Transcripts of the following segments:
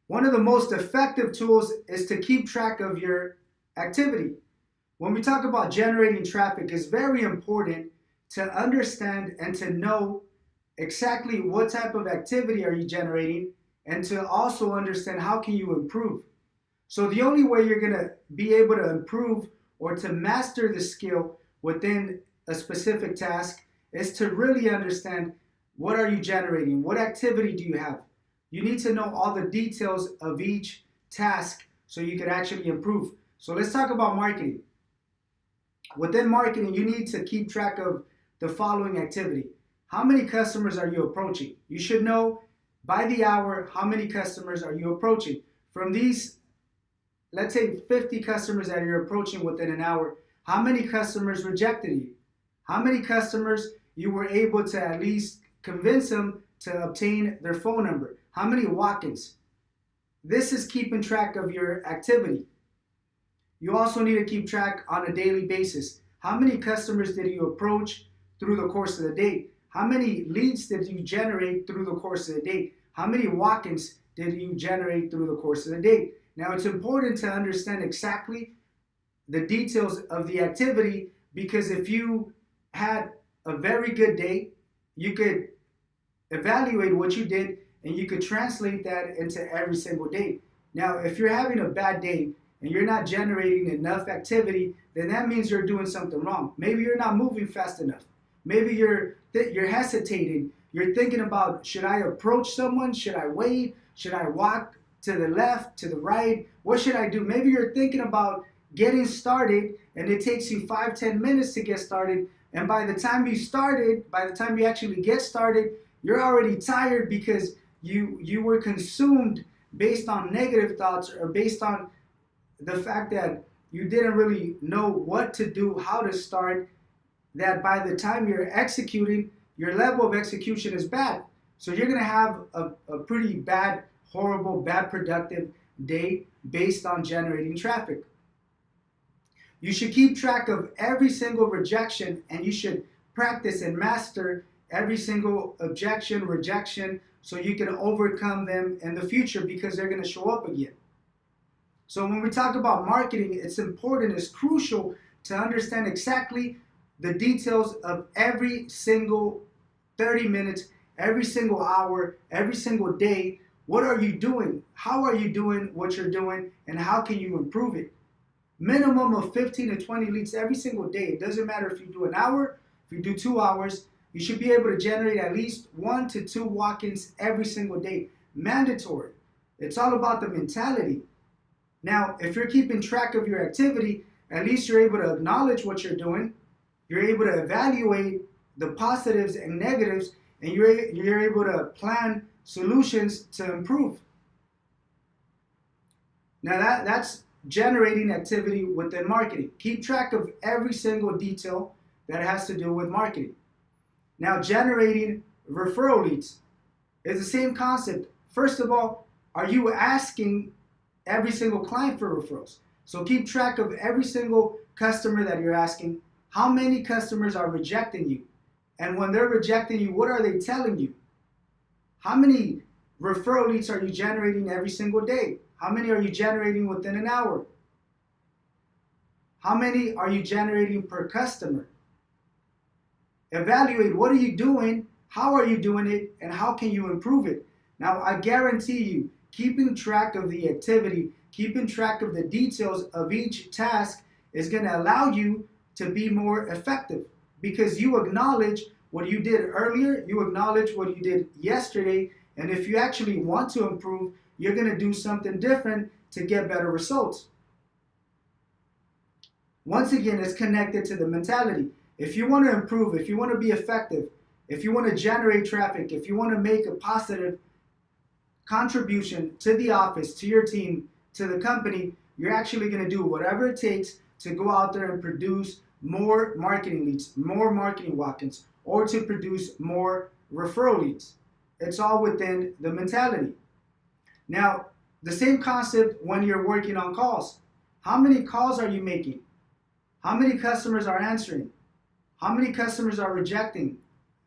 One of the most effective tools is to keep track of your activity. When we talk about generating traffic, it's very important to understand and to know exactly what type of activity are you generating and to also understand how can you improve. So the only way you're going to be able to improve or to master the skill within a specific task is to really understand what are you generating? What activity do you have? You need to know all the details of each task so you can actually improve. So let's talk about marketing. Within marketing, you need to keep track of the following activity. How many customers are you approaching? You should know by the hour how many customers are you approaching. From these, let's say 50 customers that you're approaching within an hour, how many customers rejected you? How many customers you were able to at least convince them to obtain their phone number? How many walk-ins? This is keeping track of your activity. You also need to keep track on a daily basis. How many customers did you approach through the course of the day? How many leads did you generate through the course of the day? How many walk-ins did you generate through the course of the day? Now, it's important to understand exactly the details of the activity, because if you had a very good day, you could evaluate what you did and you could translate that into every single day. Now, if you're having a bad day and you're not generating enough activity, then that means you're doing something wrong. Maybe you're not moving fast enough. Maybe you're hesitating. You're thinking about, should I approach someone? Should I wait? Should I walk to the left, to the right? What should I do? Maybe you're thinking about getting started and it takes you 5-10 minutes to get started. And by the time you actually get started, you're already tired because you were consumed based on negative thoughts or based on the fact that you didn't really know what to do, how to start, that by the time you're executing, your level of execution is bad. So you're going to have a pretty bad, horrible, bad productive day based on generating traffic. You should keep track of every single rejection and you should practice and master every single objection, rejection, so you can overcome them in the future because they're going to show up again. So when we talk about marketing, it's important, it's crucial to understand exactly the details of every single 30 minutes, every single hour, every single day. What are you doing? How are you doing what you're doing? And how can you improve it? Minimum of 15 to 20 leads every single day. It doesn't matter if you do an hour, if you do 2 hours, you should be able to generate at least 1 to 2 walk-ins every single day. Mandatory. It's all about the mentality. Now, if you're keeping track of your activity, at least you're able to acknowledge what you're doing. You're able to evaluate the positives and negatives, and you're able to plan solutions to improve. Now that's generating activity within marketing. Keep track of every single detail that has to do with marketing. Now, generating referral leads is the same concept. First of all, are you asking every single client for referrals? So keep track of every single customer that you're asking. How many customers are rejecting you? And when they're rejecting you, what are they telling you? How many referral leads are you generating every single day? How many are you generating within an hour? How many are you generating per customer? Evaluate what are you doing, how are you doing it, and how can you improve it. Now, I guarantee you, keeping track of the activity, keeping track of the details of each task is going to allow you to be more effective because you acknowledge what you did earlier, you acknowledge what you did yesterday, and if you actually want to improve, you're going to do something different to get better results. Once again, it's connected to the mentality. If you want to improve, if you want to be effective, if you want to generate traffic, if you want to make a positive contribution to the office, to your team, to the company, you're actually going to do whatever it takes to go out there and produce more marketing leads, more marketing walk-ins, or to produce more referral leads. It's all within the mentality. Now, the same concept when you're working on calls. How many calls are you making? How many customers are answering? How many customers are rejecting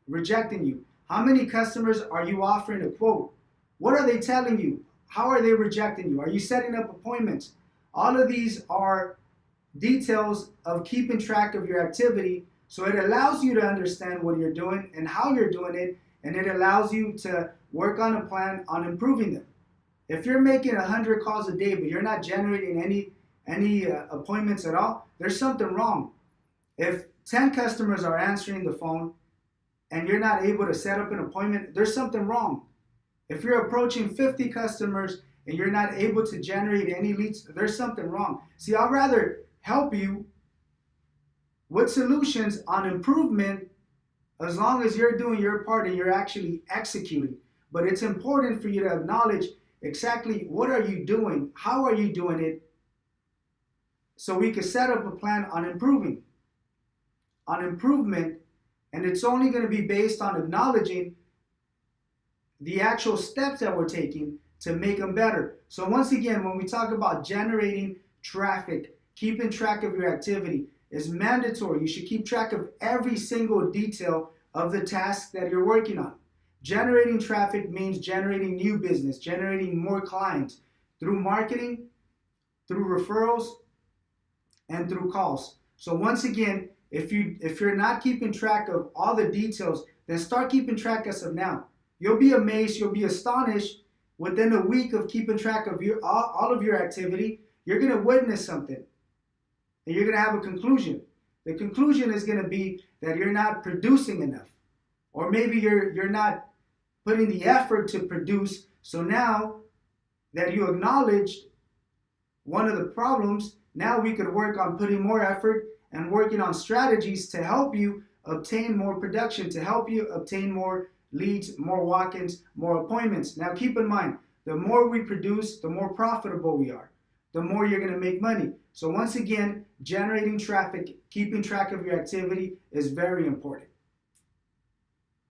you? How many customers are you offering a quote? What are they telling you? how are they rejecting you? Are you setting up appointments? All of these are details of keeping track of your activity, so it allows you to understand what you're doing and how you're doing it, and it allows you to work on a plan on improving them. If you're making 100 calls a day but you're not generating any appointments at all, there's something wrong. If 10 customers are answering the phone and you're not able to set up an appointment, there's something wrong. If you're approaching 50 customers and you're not able to generate any leads, there's something wrong. See, I'd rather help you with solutions on improvement as long as you're doing your part and you're actually executing. But it's important for you to acknowledge exactly what are you doing, how are you doing it, so we can set up a plan on improvement. And it's only going to be based on acknowledging the actual steps that we're taking to make them better. So once again, when we talk about generating traffic, keeping track of your activity is mandatory. You should keep track of every single detail of the task that you're working on. Generating traffic means generating new business, generating more clients through marketing, through referrals, and through calls. So once again, if you're not keeping track of all the details, then start keeping track as of now. You'll be amazed, you'll be astonished. Within a week of keeping track of all of your activity, you're going to witness something. And you're going to have a conclusion. The conclusion is going to be that you're not producing enough. Or maybe you're not putting the effort to produce. So now that you acknowledged one of the problems, now we could work on putting more effort and working on strategies to help you obtain more production, to help you obtain more leads, more walk-ins, more appointments. Now keep in mind, the more we produce, the more profitable we are, the more you're going to make money. So once again, generating traffic, keeping track of your activity is very important.